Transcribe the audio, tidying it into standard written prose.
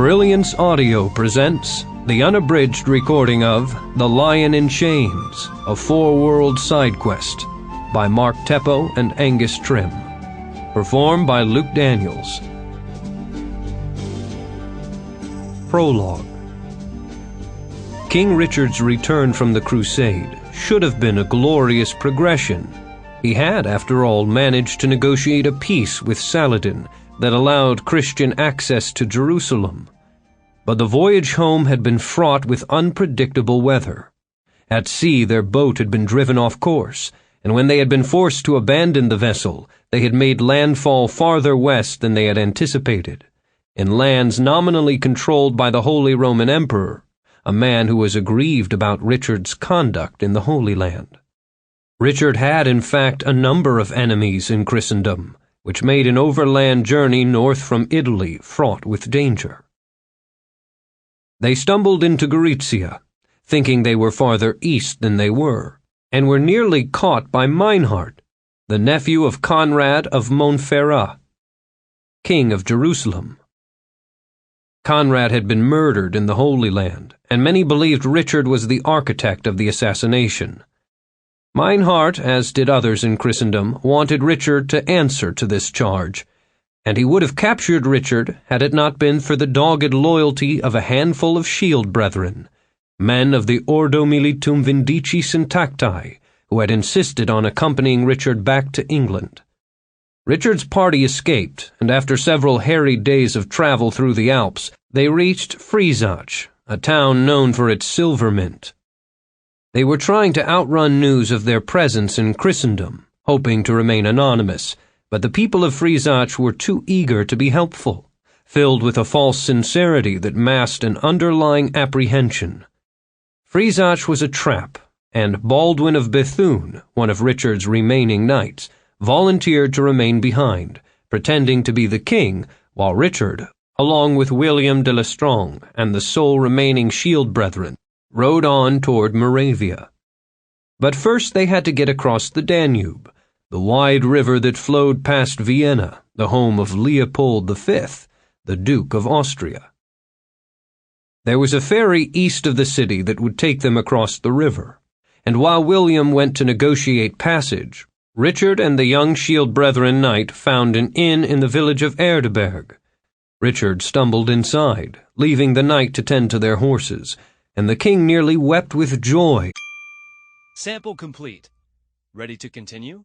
Brilliance Audio presents the unabridged recording of The Lion in Chains, a Foreworld SideQuest by Mark Teppo and Angus Trim. Performed by Luke Daniels. Prologue. King Richard's return from the Crusade should have been a glorious progression. He had, after all, managed to negotiate a peace with Saladin that allowed Christian access to Jerusalem. But the voyage home had been fraught with unpredictable weather. At sea, their boat had been driven off course, and when they had been forced to abandon the vessel, they had made landfall farther west than they had anticipated, in lands nominally controlled by the Holy Roman Emperor, a man who was aggrieved about Richard's conduct in the Holy Land. Richard had, in fact, a number of enemies in Christendom, which made an overland journey north from Italy fraught with danger. They stumbled into Gorizia, thinking they were farther east than they were, and were nearly caught by Meinhard, the nephew of Conrad of Montferrat, king of Jerusalem. Conrad had been murdered in the Holy Land, and many believed Richard was the architect of the assassination. Meinhard, as did others in Christendom, wanted Richard to answer to this charge, and he would have captured Richard had it not been for the dogged loyalty of a handful of shield brethren, men of the Ordo Militum Vindici Syntacti, who had insisted on accompanying Richard back to England. Richard's party escaped, and after several harried days of travel through the Alps, they reached Friesach, a town known for its silver mint. They were trying to outrun news of their presence in Christendom, hoping to remain anonymous, but the people of Friesach were too eager to be helpful, filled with a false sincerity that masked an underlying apprehension. Friesach was a trap, and Baldwin of Bethune, one of Richard's remaining knights, volunteered to remain behind, pretending to be the king, while Richard, along with William de Lestrange and the sole remaining shield brethren, rode on toward Moravia. But first they had to get across the Danube, the wide river that flowed past Vienna, the home of Leopold V, the Duke of Austria. There was a ferry east of the city that would take them across the river, and while William went to negotiate passage, Richard and the young shield brethren knight found an inn in the village of Erdeberg. Richard stumbled inside, leaving the knight to tend to their horses, and the king nearly wept with joy. Sample complete. Ready to continue?